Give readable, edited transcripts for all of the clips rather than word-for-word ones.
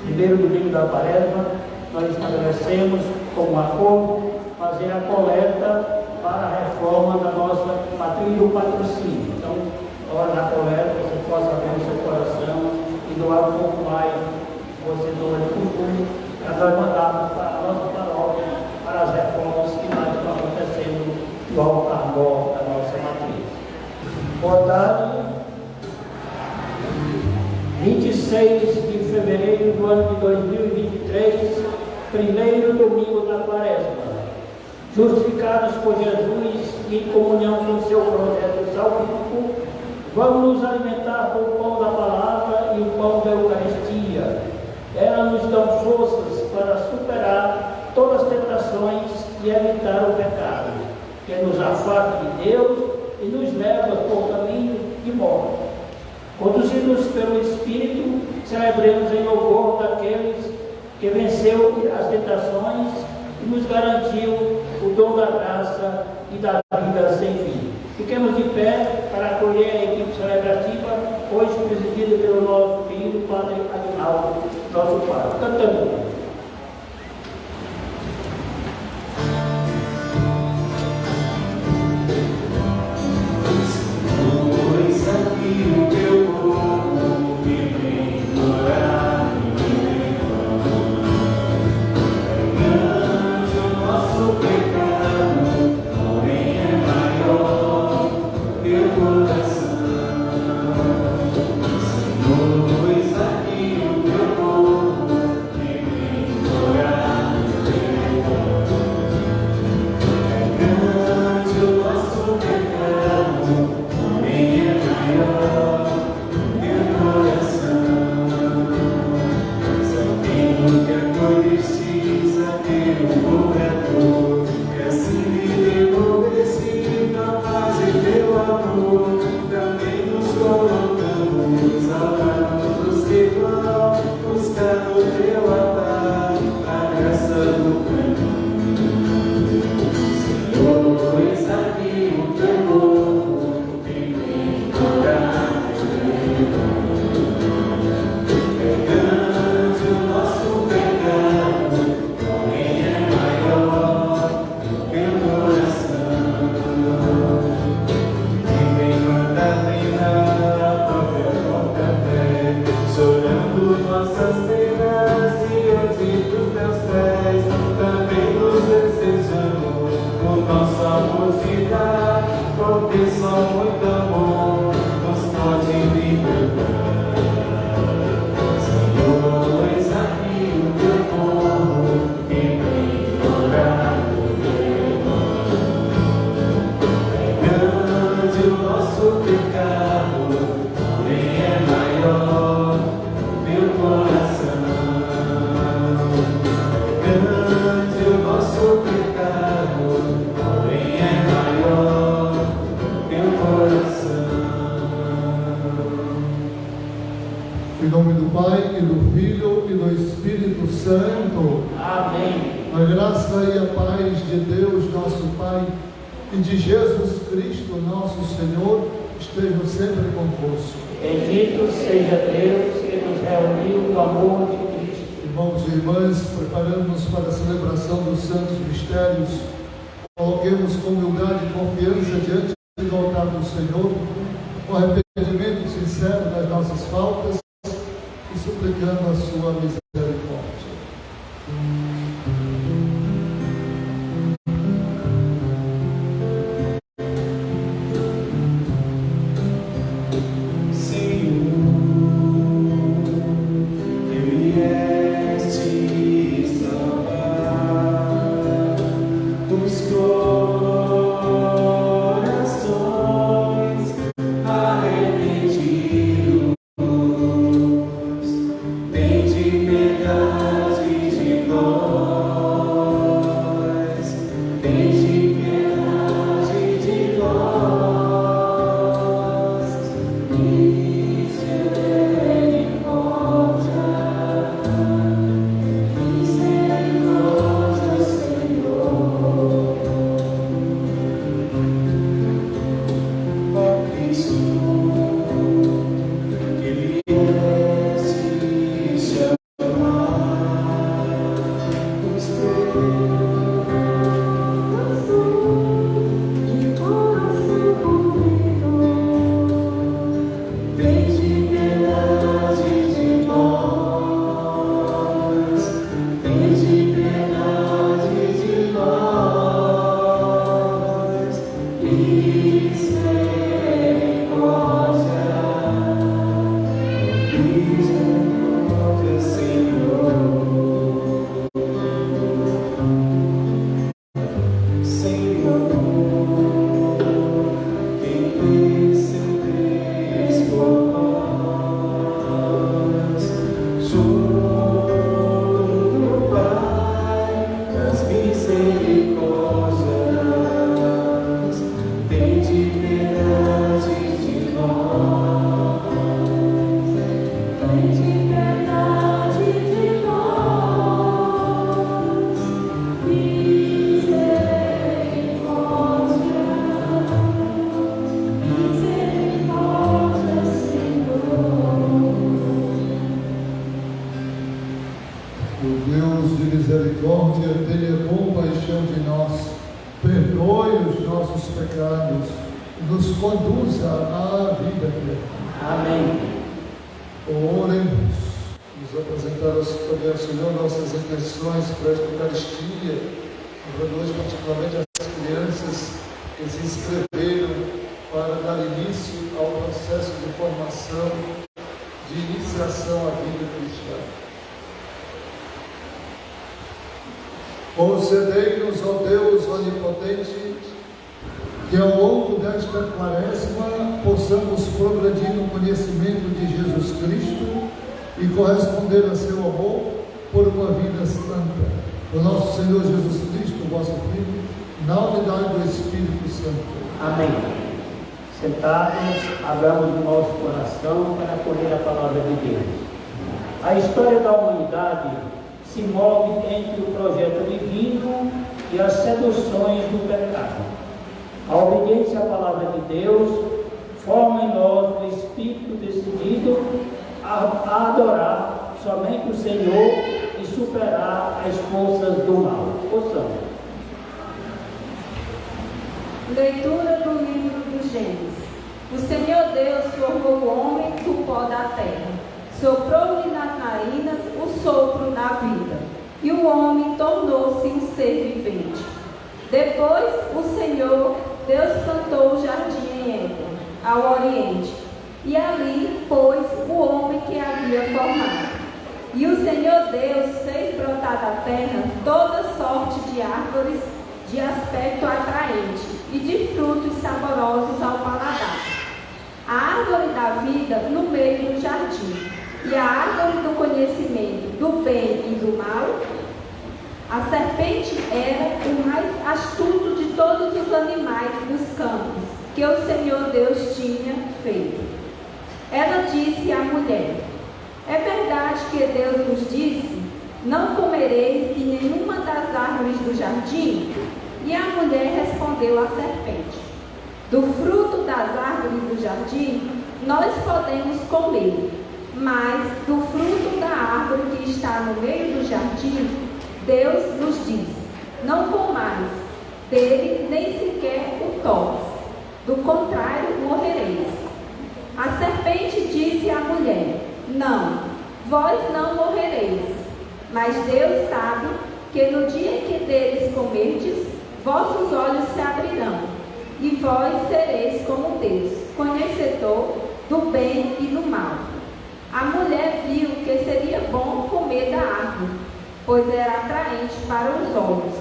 primeiro domingo da Quaresma, nós estabelecemos como acordo fazer a coleta para a reforma da nossa patrícia do patrocínio. Então, na hora da coleta, você possa abrir o seu coração e doar um pouco mais, você doa de costume, para nós mandarmos para a nossa paróquia, para as reformas que mais estão acontecendo no altar maior da nossa matriz. Portanto, 26 de fevereiro do ano de 2023, primeiro domingo da Quaresma. Justificados por Jesus e em comunhão com seu projeto salvífico, vamos nos alimentar com o pão da palavra e o pão da Eucaristia. Elas nos dão forças para superar todas as tentações e evitar o pecado, que nos afasta de Deus e nos leva por caminho de morte. Conduzidos pelo Espírito, celebremos em louvor daqueles que venceu as tentações e nos garantiu o dom da graça e da vida sem fim. Fiquemos de pé para acolher a equipe celebrativa, hoje presidida pelo nosso filho, Padre Aguinaldo, nosso Pai. Cantando. Em nome do Pai, e do Filho, e do Espírito Santo. Amém. A graça e a paz de Deus, nosso Pai, e de Jesus Cristo, nosso Senhor, estejam sempre convosco. Bendito seja Deus que nos reuniu no amor de Cristo. Irmãos e irmãs, preparamos para a celebração dos santos mistérios. Coloquemos com humildade e confiança diante do altar do Senhor, com arrependimento sincero das nossas faltas, e suplicando a sua misericórdia. O Deus de misericórdia, tenha compaixão de nós, perdoe os nossos pecados, nos conduza à vida eterna. Amém. Oremos, nos apresentamos também ao Senhor nossas intenções para esta Eucaristia, lembrando hoje particularmente as crianças que se inscreveram para dar início ao processo de formação, de iniciação à vida cristã. Concedei-nos, ó Deus onipotente, que ao longo desta quaresma possamos progredir no conhecimento de Jesus Cristo e corresponder a seu amor por uma vida santa. O nosso Senhor Jesus Cristo, vosso Filho, na unidade do Espírito Santo. Amém. Sentados, abramos o nosso coração para acolher a palavra de Deus. A história da humanidade se move entre o projeto divino e as seduções do pecado. A obediência à palavra de Deus forma em nós um espírito decidido a adorar somente o Senhor e superar as forças do mal. Ouçamos. Leitura do livro do Gênesis. O Senhor Deus formou o homem do pó da terra, soprou-lhe nas narinas o sopro da vida, e o homem tornou-se um ser vivente. Depois o Senhor Deus plantou o jardim em Éden, ao oriente, e ali pôs o homem que havia formado. E o Senhor Deus fez brotar da terra toda sorte de árvores de aspecto atraente e de frutos saborosos ao paladar. A árvore da vida no meio do jardim, e a árvore do conhecimento do bem e do mal. A serpente era o mais astuto de todos os animais dos campos que o Senhor Deus tinha feito. Ela disse à mulher: é verdade que Deus nos disse, não comereis de nenhuma das árvores do jardim? E a mulher respondeu à serpente: do fruto das árvores do jardim nós podemos comer, mas do fruto da árvore que está no meio do jardim, Deus nos diz: não comais dele, nem sequer o toques, do contrário morrereis. A serpente disse à mulher: não, vós não morrereis, mas Deus sabe que no dia que deles comerdes, vossos olhos se abrirão, e vós sereis como Deus, conhecedor do bem e do mal. A mulher viu que seria bom comer da árvore, pois era atraente para os olhos,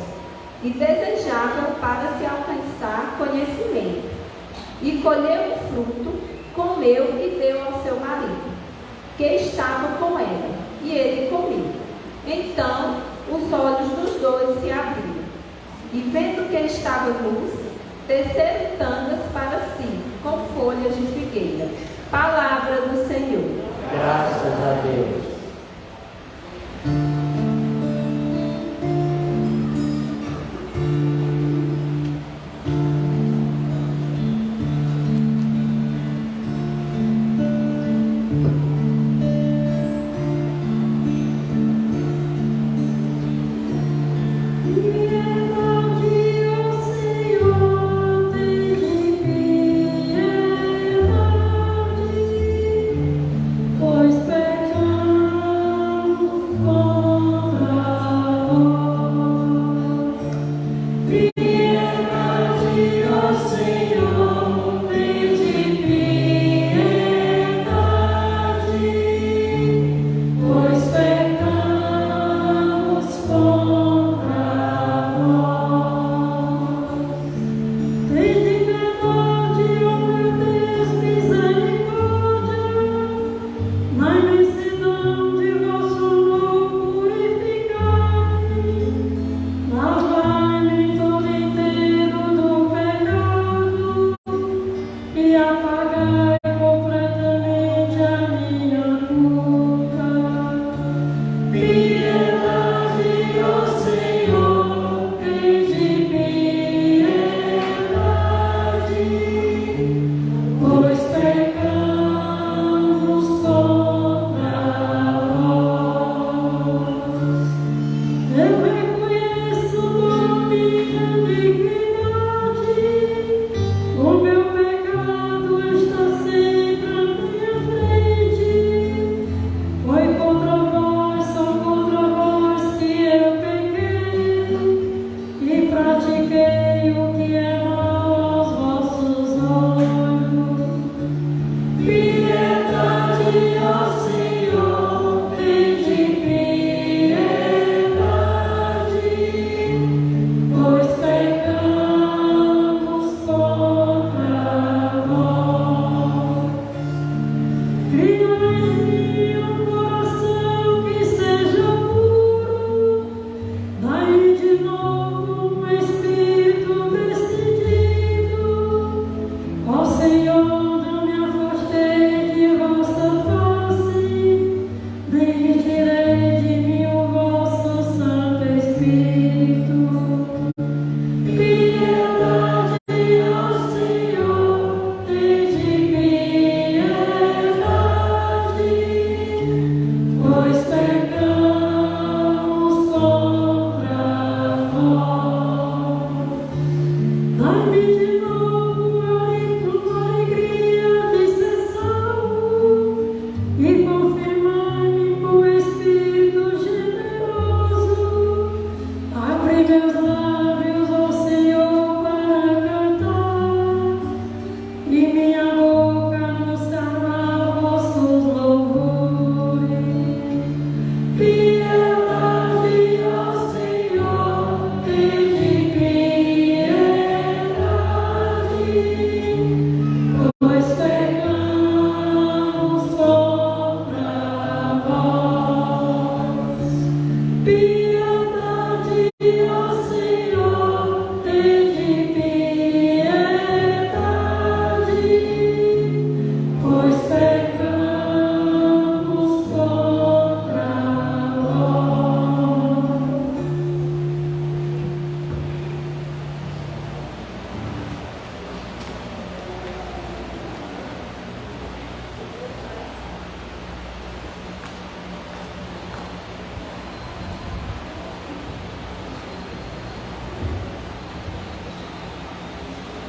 e desejável para se alcançar conhecimento. E colheu o fruto, comeu e deu ao seu marido, que estava com ela, e ele comeu. Então os olhos dos dois se abriram, e vendo que estava nus, teceram tangas para si, com folhas de figueira. Palavra do Senhor. Graças a Deus.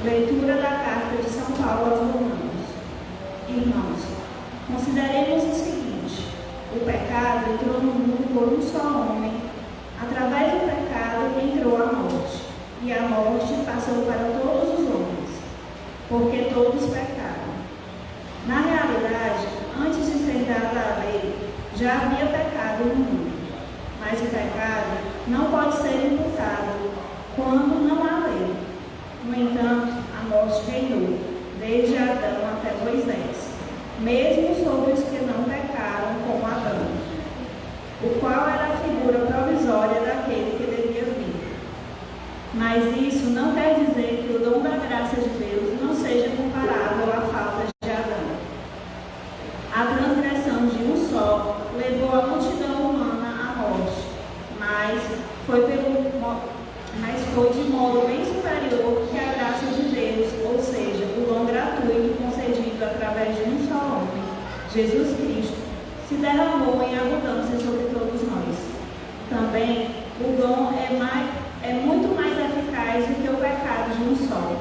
Leitura da carta de São Paulo aos Romanos. Irmãos, consideremos o seguinte: o pecado entrou no mundo por um só homem. Através do pecado entrou a morte, e a morte passou para todos os homens, porque todos pecaram. Na realidade, antes de ser dada a lei, já havia pecado no mundo. Mas o pecado não pode ser imputado quando não há lei. No entanto, a morte reinou, desde Adão até Moisés, mesmo sobre os que não pecaram como Adão, o qual era a figura provisória daquele que devia vir. Mas isso não quer dizer que o dom da graça de Deus não seja comparável à falta de Adão. A transgressão de um só levou a multidão humana à morte, mas foi de modo bem superior que a graça de Deus, ou seja, o dom gratuito concedido através de um só homem, Jesus Cristo, se derramou em abundância sobre todos nós. Também o dom é muito mais eficaz do que o pecado de um só,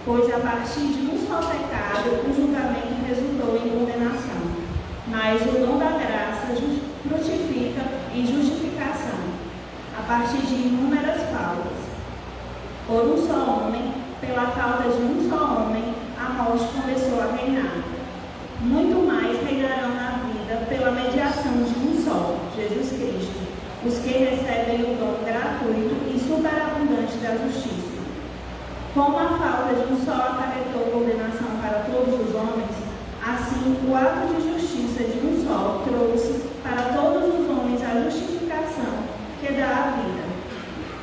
pois a partir de um só pecado o julgamento resultou em condenação. Mas o dom da graça frutifica em justificação, a partir de inúmeras faltas. Por um só homem, pela falta de um só homem, a morte começou a reinar. Muito mais reinarão na vida pela mediação de um só, Jesus Cristo, os que recebem o dom gratuito e superabundante da justiça. Como a falta de um só acarretou condenação para todos os homens, assim o ato de justiça de um só trouxe para todos os homens a justificação que dá a vida.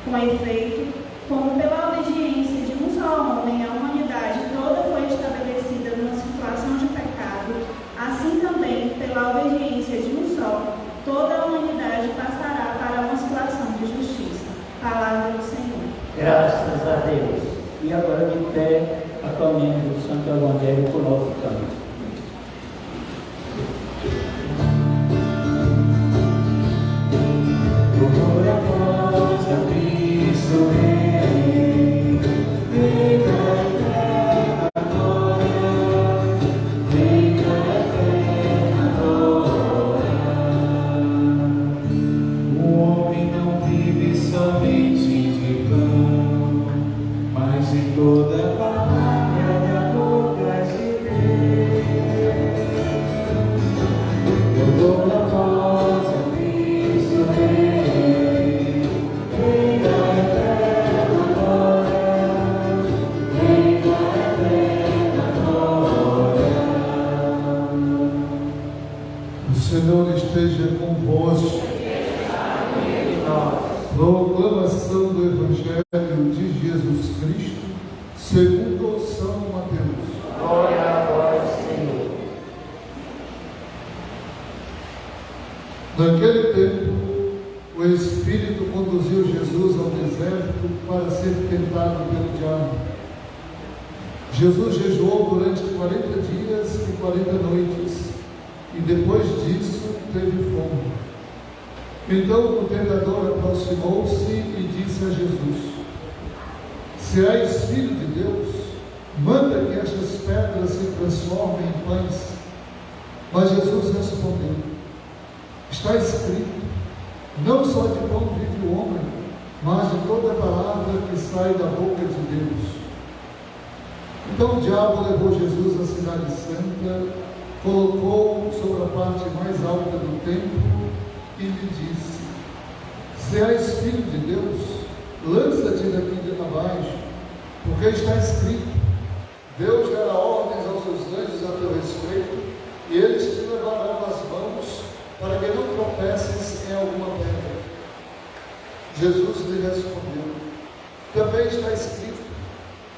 Com efeito, como pela obediência de um só homem a humanidade toda foi estabelecida numa situação de pecado, assim também, pela obediência de um só, toda a humanidade passará para uma situação de justiça. Palavra do Senhor. Graças a Deus. E agora de pé, aclamemos o Santo Evangelho por nosso canto. Proclamação do Evangelho de Jesus Cristo, segundo São Mateus. Glória a vós, Senhor. Naquele tempo, o Espírito conduziu Jesus ao deserto para ser tentado pelo diabo. Jesus jejuou durante 40 dias e 40 noites, e depois disso teve fome. Então o tentador aproximou-se e disse a Jesus: se és filho de Deus, manda que estas pedras se transformem em pães. Mas Jesus respondeu: está escrito, não só de pão vive o homem, mas de toda palavra que sai da boca de Deus. Então o diabo levou Jesus à cidade santa, colocou-o sobre a parte mais alta do templo e lhe disse: se és filho de Deus, lança-te daqui de abaixo, porque está escrito, Deus dará ordens aos seus anjos a teu respeito, e eles te levarão nas mãos, para que não tropeces em alguma pedra. Jesus lhe respondeu: também está escrito,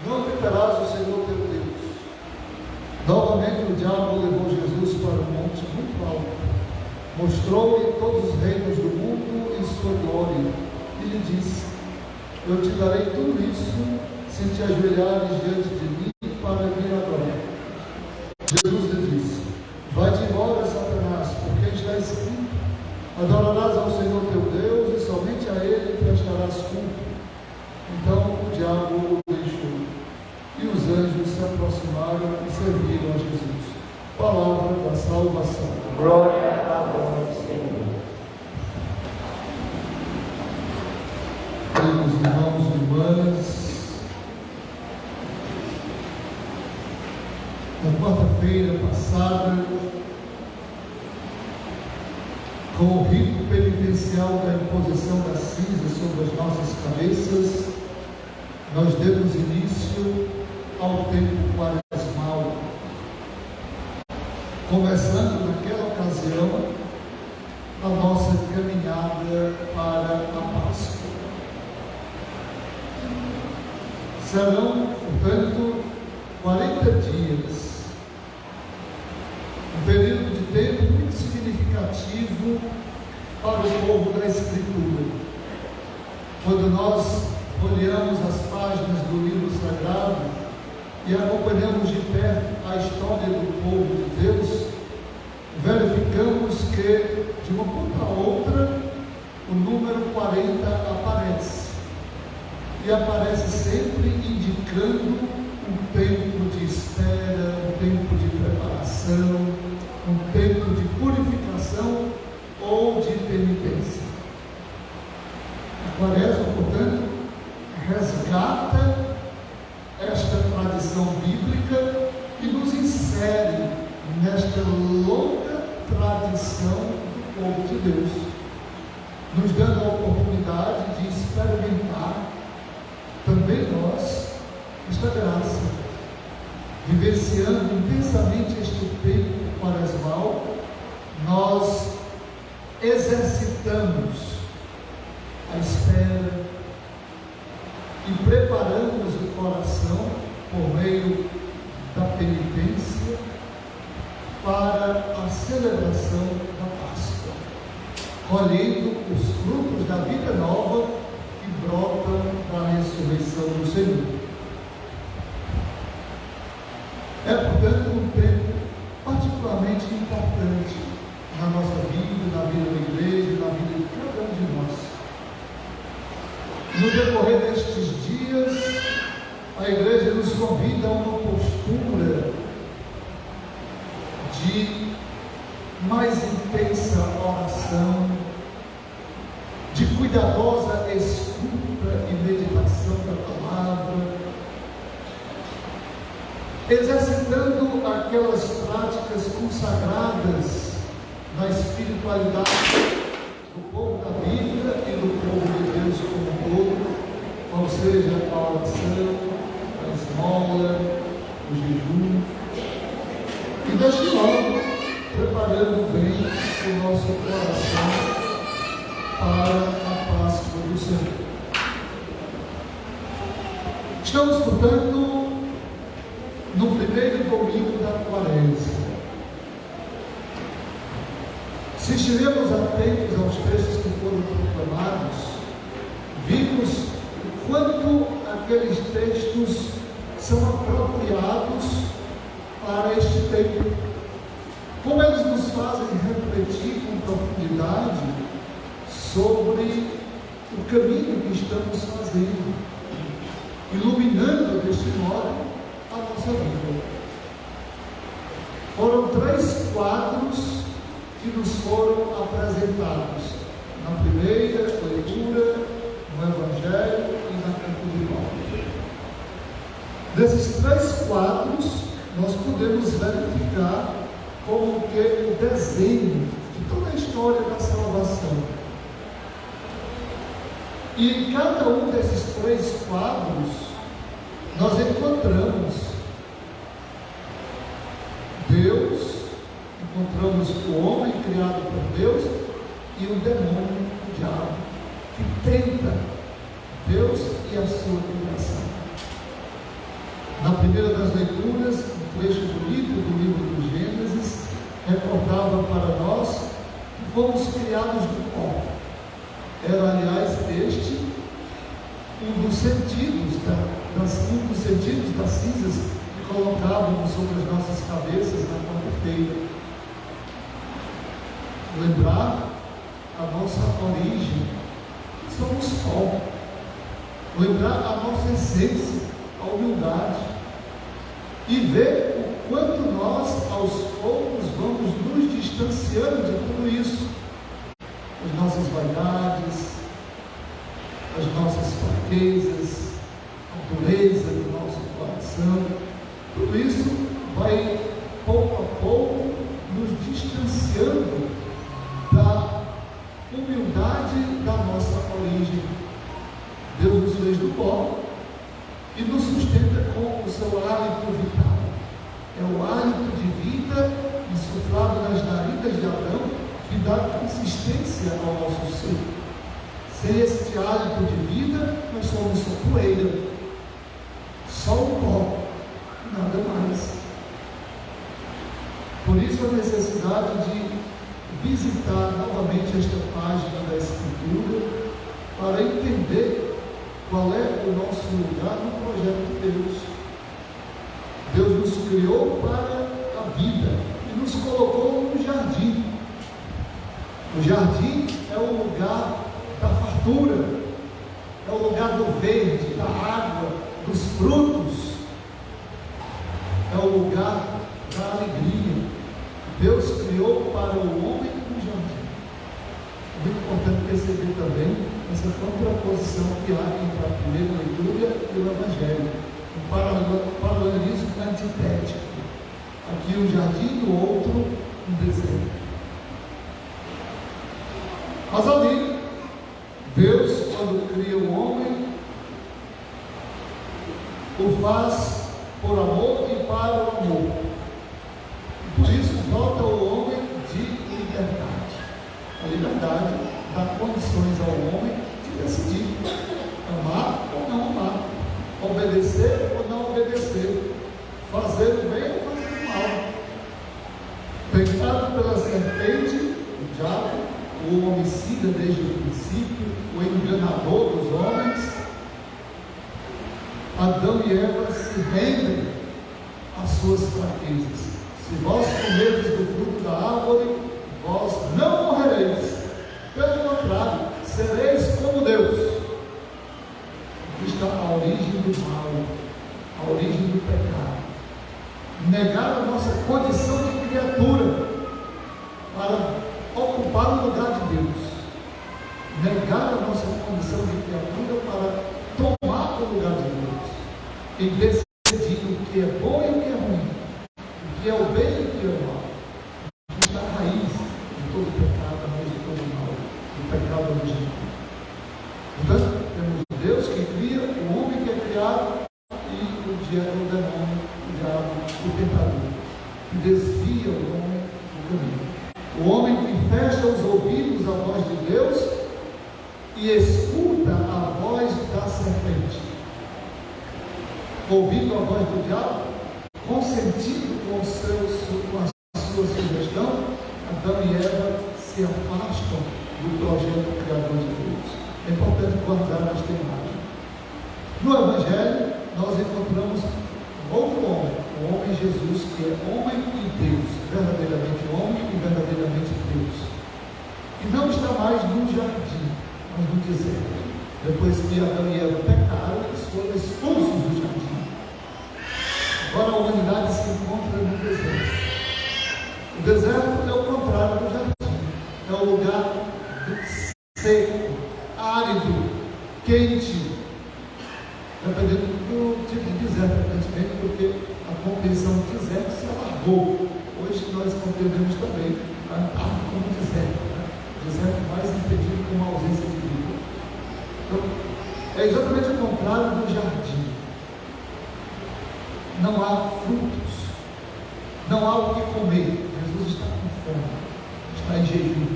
não tentarás o Senhor teu Deus. Novamente o diabo levou Jesus para um monte muito alto, mostrou-lhe todos os reinos do mundo e sua glória, e lhe disse: eu te darei tudo isso, se te ajoelhares diante de mim para me adorar. Jesus lhe disse: vai-te embora, Satanás, porque está escrito, adorarás ao Senhor teu Deus, e somente a Ele prestarás culto. Então o diabo o deixou, e os amaram e serviram a Jesus. Palavra da salvação. Glória a vós, Senhor. Queridos irmãos e irmãs, na quarta-feira passada, com o rito penitencial da imposição das cinzas sobre as nossas cabeças, nós demos início ao tempo quaresmal, começando naquela ocasião a nossa caminhada para a Páscoa. Serão, portanto, 40 dias, um período de tempo muito significativo para o povo da Escritura. Quando nós folheamos as páginas do livro sagrado e acompanhamos de perto a história do povo de Deus, verificamos que, de uma ponta a outra, o número 40 aparece. E aparece sempre indicando um tempo de espera, um tempo de preparação, um tempo de purificação ou de penitência. A Quaresma, portanto, resgata esta tradição bíblica e nos insere nesta longa tradição do povo de Deus, nos dando a oportunidade de experimentar também nós esta graça, vivenciando intensamente este tempo quaresmal. Nós exercitamos a espera e preparamos o coração por meio da penitência para a celebração da Páscoa, colhendo os frutos da vida nova que brotam da ressurreição do Senhor. É, portanto, um tempo particularmente importante na nossa vida, na vida da igreja, na vida de cada um de nós. No decorrer destes dias, a igreja nos convida a uma postura de mais intensa oração, de cuidadosa escuta e meditação da palavra, exercitando aquelas práticas consagradas na espiritualidade do povo da Bíblia e do povo de Deus como um todo, ou seja, a oração, a esmola, o jejum, e desde logo preparando bem o nosso coração para a Páscoa do Senhor. Estamos, portanto, no primeiro domingo da Quaresma. Se estivermos atentos aos textos que foram proclamados, vimos o quanto aqueles textos são apropriados para este tempo, como eles nos fazem refletir com profundidade sobre o caminho que estamos fazendo, iluminando deste modo a nossa vida. Foram 3 quadros que nos foram apresentados na primeira leitura, no Evangelho e na Canto de Paulo. Desses 3 quadros, nós podemos verificar como que o desenho de toda a história da salvação. E em cada um desses 3 quadros, nós encontramos Deus, encontramos o homem criado por Deus e o demônio, o diabo, que tenta Deus e a sua criação. Na primeira das leituras, um trecho bonito do livro do Gênesis recordava para nós que fomos criados do pó. Era, aliás, este um dos sentidos das cinzas que colocávamos sobre as nossas cabeças na quarta-feira. Lembrar a nossa origem, somos pó. Lembrar a nossa essência, a humildade. e ver o quanto nós, aos poucos, vamos nos distanciando de tudo isso. As nossas vaidades, as nossas fraquezas, a dureza do nosso coração, tudo isso vai, pouco a pouco, nos distanciando da humildade da nossa origem. Deus nos fez do pó e nos sustenta com o seu hálito vital. É o hálito de vida insuflado nas narinas de Adão que dá consistência ao nosso ser. Sem este hálito de vida, nós somos só poeira, só o pó, nada mais. Por isso a necessidade de visitar novamente esta página da Escritura para entender qual é o nosso lugar no projeto de Deus. Deus nos criou para a vida e nos colocou no jardim. O jardim é o lugar da fartura, é o lugar do verde, da água, dos frutos, é o lugar da alegria. Deus criou para o homem um jardim. É muito importante perceber também essa contraposição que há entre a primeira leitura e o Evangelho, um paralelismo antitético. Aqui um jardim, do outro um deserto. Mas ali, Deus, quando cria o homem, o faz por amor e para o amor. Por isso, dota o homem de liberdade. A liberdade dá condições ao homem de decidir amar ou não amar, obedecer ou não obedecer, fazer o bem ou fazer o mal. Tentado pela serpente, o diabo, o homicida desde o princípio, o enganador dos homens, Adão e Eva se rendem às suas fraquezas. Se vós comerdes do fruto da árvore, vós não morrereis. Pelo contrário, sereis como Deus. Aqui está a origem do mal, a origem do pecado. Negar a nossa condição de criatura para ocupar o lugar de Deus. Negar a nossa condição de criatura para tomar o lugar de Deus. E decidir o que é bom e o que é ruim. O que é o bem e o que é o mal. Está a raiz de todo pecado, a raiz de todo mal, do pecado original. Portanto, temos Deus que cria, o homem que é criado e o demônio, o diabo, o tentador, que desvia o homem do caminho. O homem que fecha os ouvidos à voz de Deus e escuta a voz da serpente. Ouvindo a voz do diabo, consentindo com a sua sugestão, Adão e Eva se afastam do projeto criador de Deus. É importante guardar esta imagem. No Evangelho, nós encontramos outro homem, o homem Jesus, que é homem e Deus, verdadeiramente homem e verdadeiramente Deus. E não está mais no jardim, mas no deserto. Depois que Adão e Eva pecaram, eles foram expulsos do jardim. Agora a humanidade se encontra no deserto. O deserto é o contrário do jardim. É o lugar seco, árido, quente. Dependendo do tipo de deserto, evidentemente, porque a compreensão de deserto se alargou. Hoje nós compreendemos também a Antártica como deserto. Né? O deserto mais entendido como a ausência de vida. Então, é exatamente o contrário do jardim. Não há frutos, não há o que comer. Jesus está com fome, está em jejum.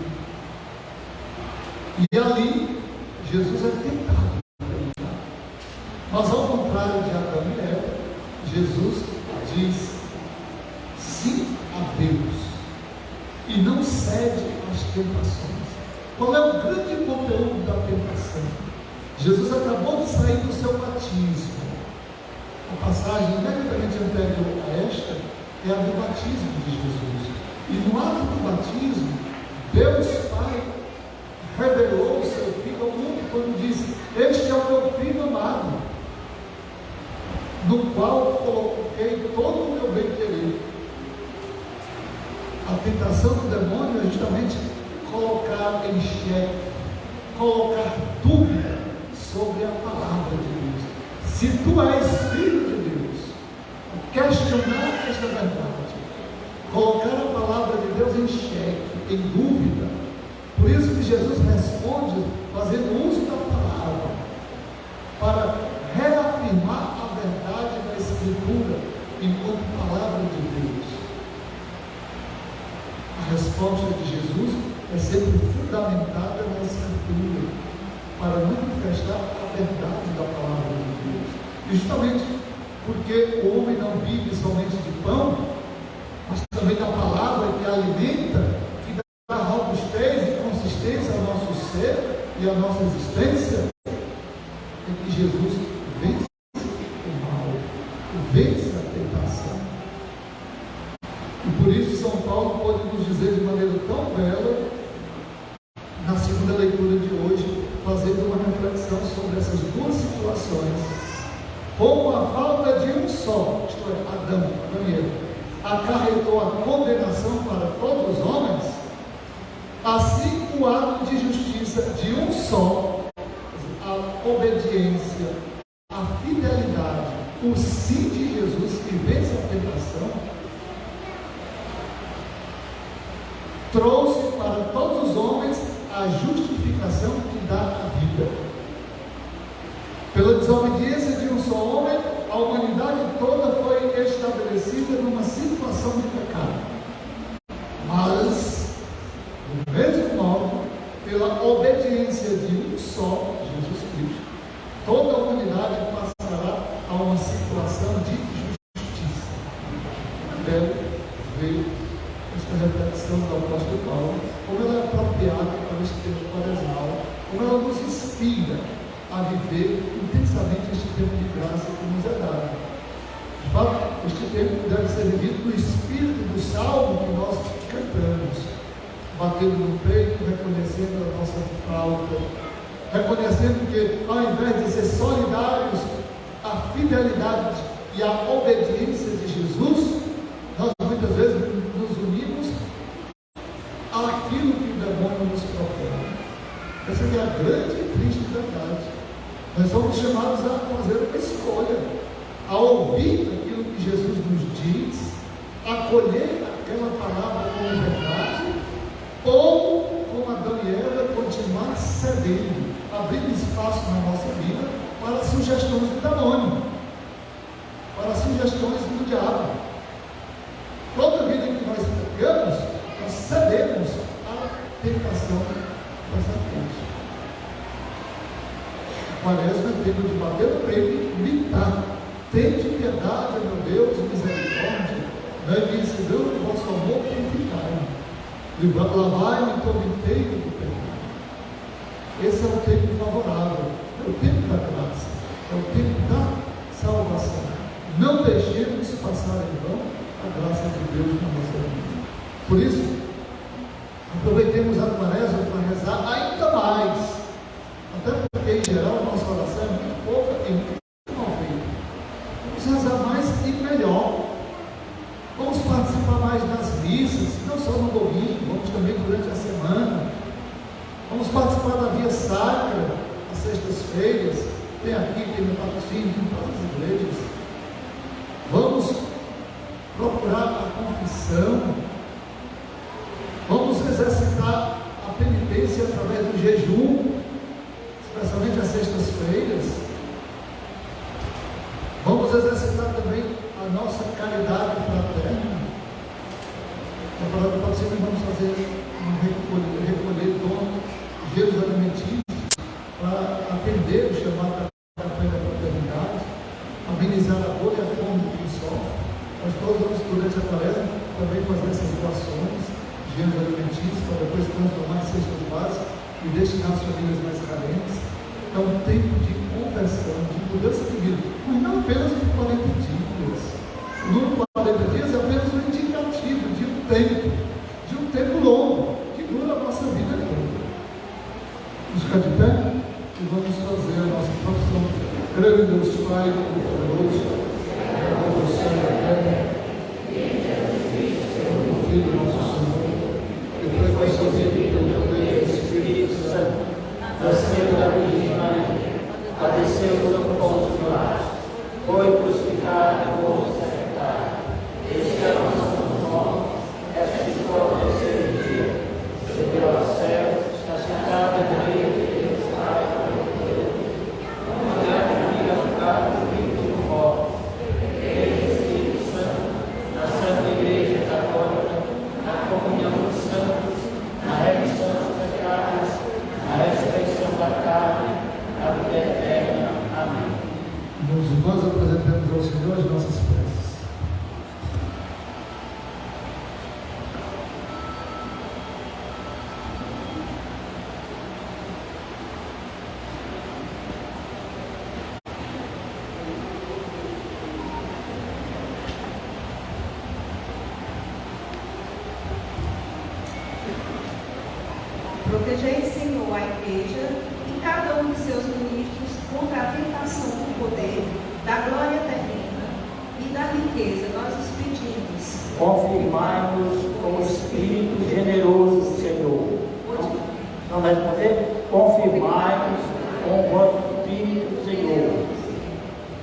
E ali, Jesus é tentado. Mas ao contrário de Adão e Eva, Jesus diz sim a Deus e não cede às tentações. Qual é o grande conteúdo da tentação? Jesus acabou de sair do seu batismo. A passagem imediatamente anterior a esta é a do batismo de Jesus. E no ato do batismo, Deus Pai revelou o seu Filho ao mundo quando disse: este é o meu Filho amado, no qual coloquei todo o meu bem-querer. A tentação do demônio é justamente colocar em xeque, colocar dúvida sobre a palavra de Deus. Se tu és filho de Deus, questionar esta verdade, colocar a palavra de Deus em xeque, em dúvida. Por isso que Jesus responde fazendo uso da palavra, para reafirmar a verdade da Escritura enquanto palavra de Deus. A resposta de Jesus é sempre fundamentada na Escritura, para manifestar a verdade da palavra de Deus. E justamente porque o homem não vive somente de pão, mas também da palavra que alimenta, que dá robustez e consistência ao nosso ser e à nossa existência, é que Jesus vence o mal, vence a tentação. E por isso São Paulo pode nos dizer de maneira tão bela, na segunda leitura de hoje, fazendo uma reflexão sobre essas duas situações. Como a falta de um só, isto é, Adão e Eva, acarretou a condenação para todos os homens, assim o ato de justiça de um só, a obediência, a fidelidade, o sim de Jesus que vence a tentação, trouxe para todos os homens a justificação que dá a vida. Pela desobediência de um só homem, a humanidade toda foi estabelecida numa situação de pecado. Mas, do mesmo modo, pela obediência de um só, Jesus Cristo, toda a humanidade passará a uma situação de justiça. Deve ver esta reflexão do apóstolo Paulo, como ela é apropriada para este tempo quaresmal, como ela nos inspira a viver intensamente este tempo de graça que nos é dado. De fato, este tempo deve ser vivido no espírito do salmo que nós cantamos, batendo no peito, reconhecendo a nossa falta, reconhecendo que, ao invés de ser solidários à fidelidade e à obediência de Jesus, nós muitas vezes nos unimos àquilo que o demônio nos propõe. Essa é a grande e triste verdade. Nós somos chamados a fazer uma escolha, a ouvir aquilo que Jesus nos diz, acolher aquela palavra como verdade, ou, como Adão e Eva, continuar cedendo, abrindo espaço na nossa vida para sugestões do demônio, para sugestões do diabo. Toda vida que nós pecamos, nós cedemos à tentação da serpente. Quaresma é tempo de bater no peito e gritar: tende piedade, meu Deus, misericórdia, dai-me segundo o vosso amor purificai, lavai-me todo inteiro do pecado. Esse é o tempo favorável, é o tempo da graça, é o tempo da salvação. Não deixemos passar em vão a graça de Deus na nossa vida. Por isso, aproveitemos a Quaresma para rezar ainda mais. Até porque, em geral, a nossa oração é muito pouca e muito mal feita. Vamos rezar mais e melhor. Vamos participar mais das missas, não só no domingo, vamos também durante a semana. Vamos participar da via sacra, às sextas-feiras. Tem aqui, tem no patrocínio, em todas as igrejas. Vamos procurar a confissão. Vamos exercitar a penitência através do jejum, especialmente às sextas-feiras. Vamos exercitar também a nossa caridade fraterna. Na palavra do patrocínio, vamos fazer recolher dono de gêneros alimentícios para atender o chamado da campanha da fraternidade, amenizar a dor e a fome de quem sofre. Nós todos vamos, durante a Quaresma, também fazer essas doações de gêneros alimentícios para depois transformar em cestas básicas e destinar às famílias mais carentes. É um tempo de conversão, de mudança de vida, mas não apenas de 40 dias. O número 40 dias é apenas um indicativo de um tempo longo, que dura a nossa vida toda. Vamos ficar de pé e vamos fazer a nossa profissão. Creio em Deus Pai, Todo-Poderoso, Filho nosso Senhor, que foi concebido pelo poder do Espírito Santo, nasceu da Virgem Maria, padeceu por Pôncio Pilatos, foi crucificado, morto, sepultado, desceu ao nosso nome, ressuscitou ao terceiro dia, subiu ao céu, está sentado à direita de Deus Pai, mulher que vive ao lugar do Filho do morto, Espírito Santo, na Santa Igreja Católica, na comunhão dos santos, na remissão dos pecados, na ressurreição da carne, na vida eterna. Amém. Meus irmãos, apresentamos ao Senhor as nossas preces. Protegei, Senhor, a Igreja e cada um de seus ministros contra a tentação do poder, da glória terrena e da riqueza. Nós os pedimos. Confirmai-nos com o Espírito generoso, Senhor. Não vai responder? Confirmai-nos com o vosso Espírito, Senhor.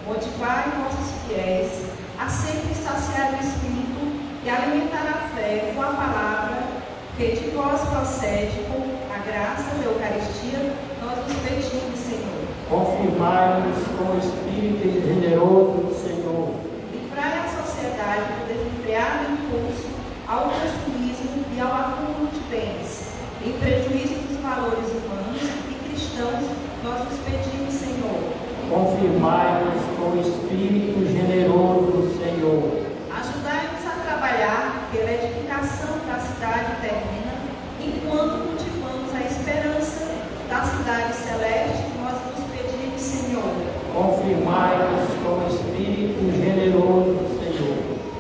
Motivai nossos fiéis a sempre saciar o Espírito e alimentar a fé com a palavra que de vós procede, com a graça da Eucaristia. Nós os pedimos, Senhor. Confirmai-nos com o Espírito generoso, Senhor. Livrai a sociedade do desenfreado impulso ao consumismo e ao acúmulo de bens, em prejuízo dos valores humanos e cristãos. Nós os pedimos, Senhor. Confirmai-nos com o Espírito generoso, Senhor. Ajudai-nos a trabalhar pela edificação da cidade terrena, enquanto cultivamos a esperança da cidade celeste. Nós nos pedimos, Senhor. Confirmai-nos com o Espírito generoso, Senhor.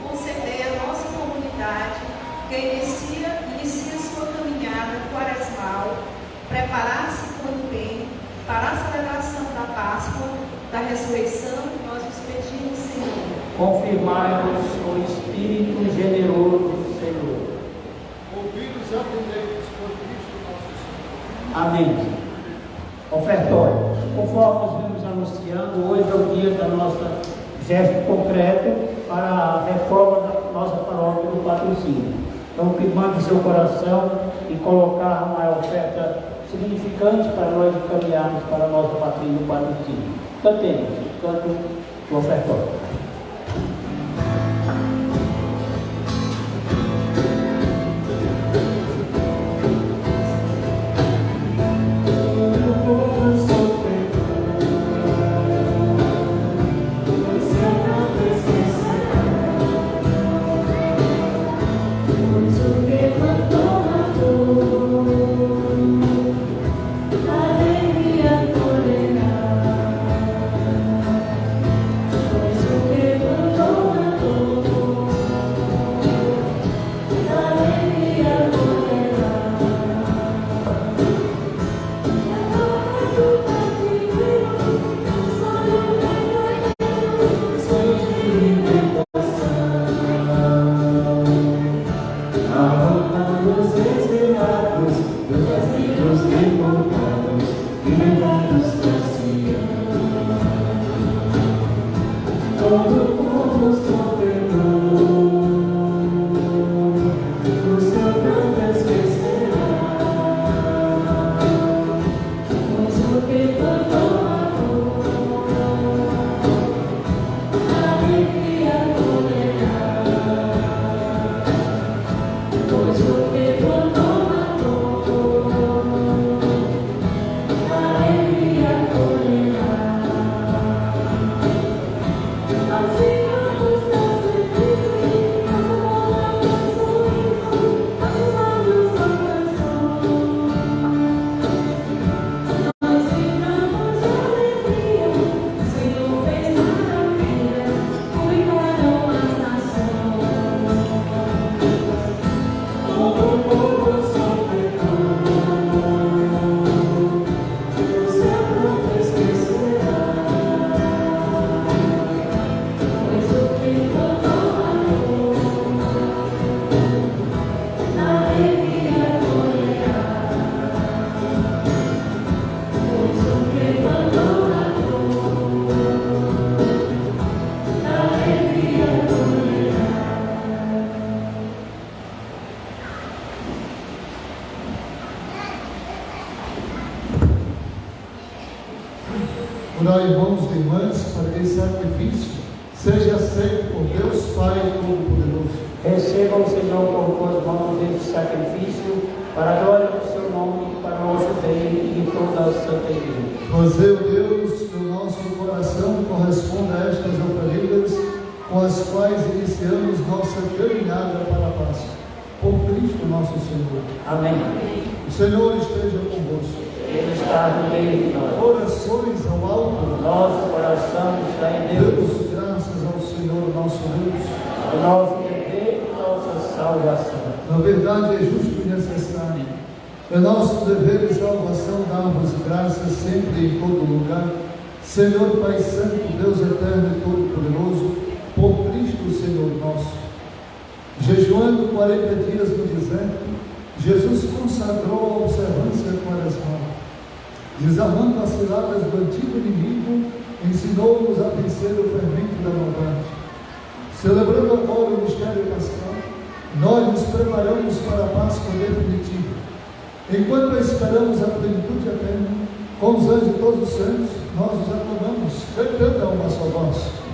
Concedei à nossa comunidade que inicia sua caminhada quaresmal, preparar-se com empenho para a celebração da Páscoa, da ressurreição. Nós os pedimos, Senhor. Confirmai-nos com o Espírito generoso, Senhor. Ouvi-nos e atendei-nos por Cristo nosso Senhor. Amém. Ofertório. Conforme nós vimos anunciando, hoje é o dia da nossa gesto concreto para a reforma da nossa paróquia do Patrocínio. Então, que mande seu coração e colocar uma oferta significante para nós encaminharmos para a nossa patrícia do Patrocínio. Cantemos, canto do ofertório. Orai, irmãos e irmãs, para que esse sacrifício seja aceito por Deus Pai Todo-Poderoso. Receba, Senhor, com boas mãos este sacrifício, para a glória do seu nome, para o nosso bem e de toda a Santa Igreja. Fazei, Deus, que o nosso coração corresponda a estas oferendas, com as quais iniciamos nossa caminhada para a paz. Por Cristo nosso Senhor. Amém. O Senhor esteja convosco. Ele está no meio de nós. Orações ao alto. Nosso coração está em Deus. Demos graças ao Senhor nosso Deus. O nosso dever e nossa salvação. Na verdade, é justo e necessário. É nosso dever e salvação dar-vos graças sempre e em todo lugar. Senhor Pai Santo, Deus eterno e todo-poderoso, por Cristo, Senhor nosso. Jejuando 40 dias no deserto, Jesus consagrou a observância quaresmal. Desarmando as ciladas do antigo inimigo, ensinou-nos a vencer o fermento da maldade. Celebrando agora o mistério pascal, nós nos preparamos para a Páscoa definitiva. Enquanto esperamos a plenitude eterna, com os anjos de todos os santos, nós os aclamamos, cantando a uma só voz.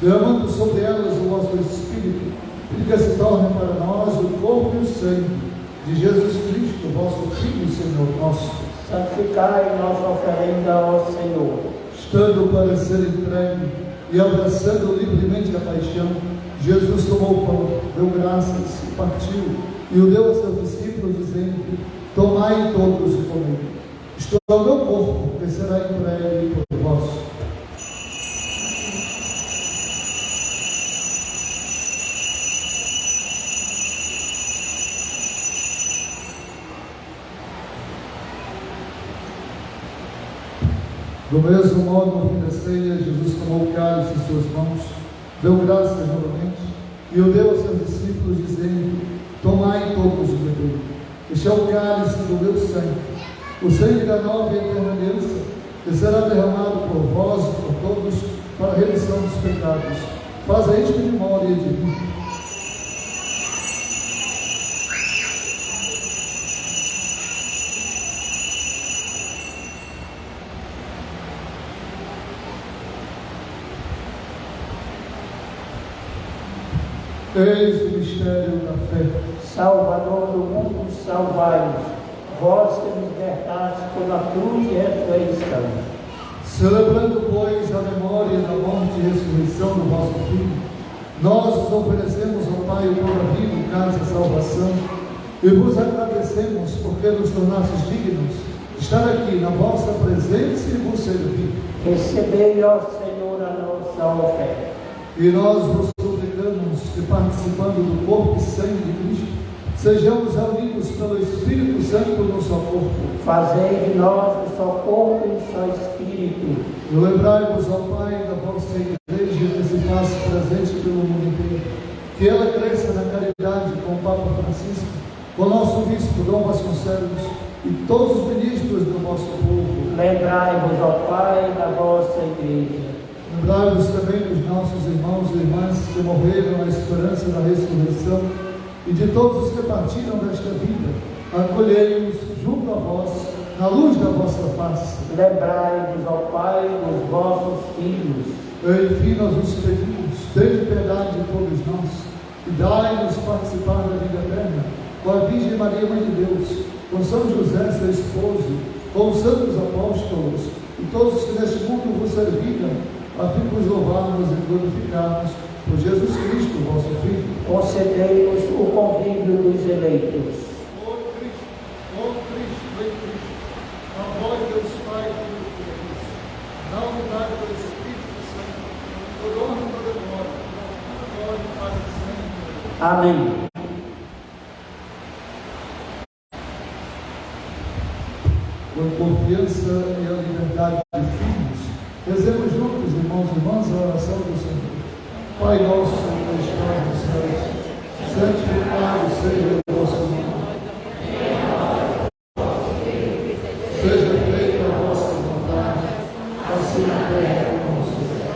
Derramando sobre elas o vosso Espírito, e que se torne para nós o corpo e o sangue de Jesus Cristo, vosso Filho e Senhor nosso. Santificai nossa oferenda ao Senhor. Estando para ser entregue e abraçando livremente a paixão, Jesus tomou o pão, deu graças, partiu e o deu a seus discípulos, dizendo: tomai todos e comei. Isto é o meu corpo, que será entregue por vós. Do mesmo modo, no fim da ceia, Jesus tomou o cálice em suas mãos, deu graças novamente e o deu a seus discípulos, dizendo: tomai todos e bebei. Este é o cálice do meu sangue, o sangue da nova e eterna aliança, que será derramado por vós e por todos para a remissão dos pecados. Faça isto em memória de mim. Eis o mistério da fé. Salvador do mundo, salvai-nos, vós que nos libertaste pela cruz e ressurreição. Celebrando, pois, a memória da morte e ressurreição do vosso Filho, nós vos oferecemos, ó Pai, toda a vida, graça e salvação, e vos agradecemos porque nos tornastes dignos de estar aqui na vossa presença e vos servir. Recebei, ó Senhor, a nossa oferta. E nós vos suplicamos que, participando do corpo e sangue de Cristo, sejamos unidos pelo Espírito Santo no só corpo. Fazei de nós um só corpo e um só Espírito. E lembrai-vos, ó Pai, da vossa Igreja que se faz presente pelo mundo inteiro. Que ela cresça na caridade com o Papa Francisco, com o nosso Bispo Dom Vasconcelos e todos os ministros do vosso povo. Lembrai-vos, ó Pai, da vossa Igreja. Lembrai-vos também dos nossos irmãos e irmãs que morreram na esperança da ressurreição e de todos os que partiram desta vida. Acolhei-os junto a vós, na luz da vossa face. Lembrai-vos, ó Pai, dos vossos filhos. Enfim, nós vos pedimos, tende piedade de todos nós e dai-nos participar da vida eterna com a Virgem Maria, Mãe de Deus, com São José, seu esposo, com os santos apóstolos e todos os que neste mundo vos serviram, a fim de vos louvarmos e glorificarmos por Jesus Cristo, vosso Filho. Concedei-nos o convívio dos eleitos. Ó Cristo, vem Cristo, a vós Deus Pai e Filho de Deus, na unidade do Espírito Santo, por honra e por glória, agora e para sempre. Amém. Com confiança e a liberdade de filhos, rezemos juntos, irmãos e irmãs, a oração do Senhor. Pai nosso que estás nos céus, santificado seja o vosso nome. Seja feita a vossa vontade, assim na terra como no céu.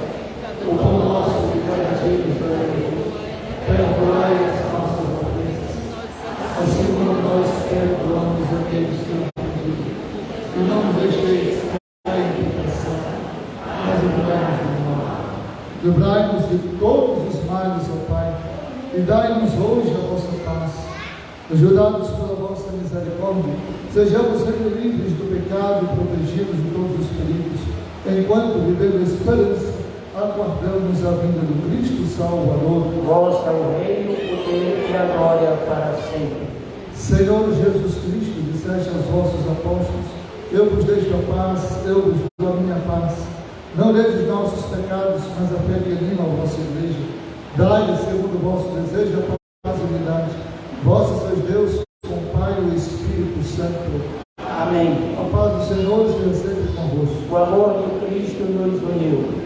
O pão nosso de cada dia nos dai hoje. Perdoai as nossas ofensas, assim como nós perdoamos aqueles que nos ofendem. E não nos deixeis cair em tentação, mas livrai-nos do mal. Livrai-nos de todos os males, ó Pai, e dai-nos hoje a vossa paz. Ajudados pela vossa misericórdia, sejamos sempre livres do pecado e protegidos de todos os perigos, enquanto vivendo a esperança, aguardamos a vinda do Cristo Salvador. Vosso é o reino, o poder e a glória para sempre. Senhor Jesus Cristo, disseste aos vossos apóstolos: eu vos deixo a paz, eu vos dou a minha paz. Não leis os nossos pecados, mas a fé que anima a vossa igreja. Dai-lhe, segundo o vosso desejo, a paz e a unidade. Vós sois Deus, com o Pai e o Espírito Santo. Amém. A paz do Senhor esteja sempre convosco. O amor de Cristo nos uniu.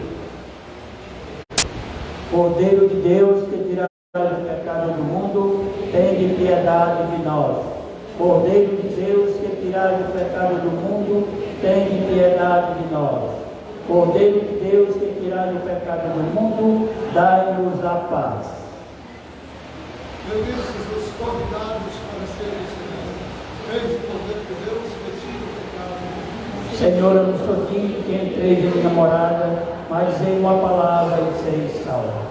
Cordeiro de Deus, que tirai o pecado do mundo, tende piedade de nós. Cordeiro de Deus, que tirai o pecado do mundo, tende piedade de nós. Cordeiro de Deus, que tirai o pecado do mundo, dai-nos a paz. Felizes os convidados para serem ensinados. Eis o poder de Deus que tira o pecado. Senhor, eu não sou digno que entreis em minha morada, mas dizei uma palavra e sereis salvos.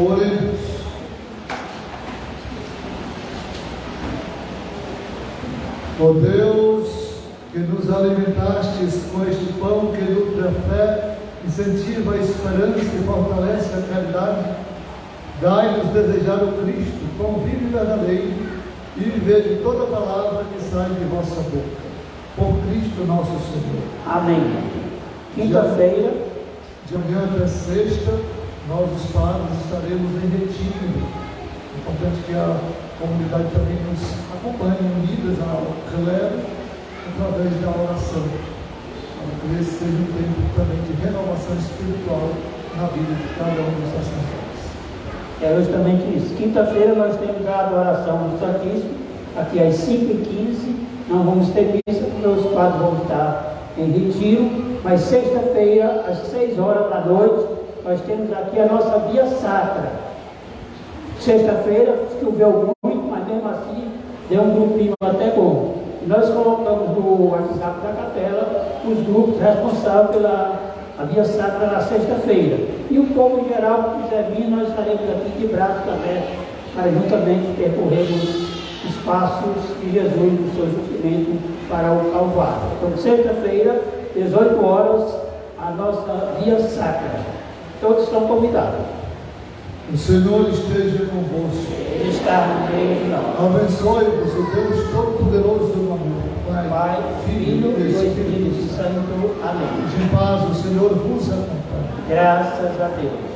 Oremos. Ó Deus, que nos alimentastes com este pão que nutre a fé, incentiva a esperança e fortalece a caridade, dai-nos desejar o Cristo, pão vivo e verdadeiro, e viver de toda palavra que sai de vossa boca. Por Cristo nosso Senhor. Amém. Quinta-feira, de amanhã até sexta, nós os padres estaremos em retiro. É importante que a comunidade também nos acompanhe, unidas ao relevo, através da oração. Para que esse seja um tempo também de renovação espiritual na vida de cada um dos sacerdotes. é justamente isso. Quinta-feira nós temos a adoração do Santíssimo, aqui às 5h15. Não vamos ter missa, porque os padres vão estar em retiro, mas sexta-feira, às 6h da noite, nós temos aqui a nossa via sacra. Sexta-feira choveu muito, mas mesmo assim deu um grupinho até bom. E nós colocamos no WhatsApp da capela os grupos responsáveis pela via sacra na sexta-feira. E o povo em geral que quiser vir, nós estaremos aqui de braços abertos para juntamente percorrermos os passos de Jesus no seu sofrimento para o Calvário. Então, sexta-feira, 18h, a nossa via sacra. Todos são convidados. O Senhor esteja convosco. Ele está no meio de nós. Abençoe-vos o Deus Todo-Poderoso no amor. Pai, Filho e Espírito Santo. Amém. De paz, o Senhor vos acompanhe. Graças a Deus.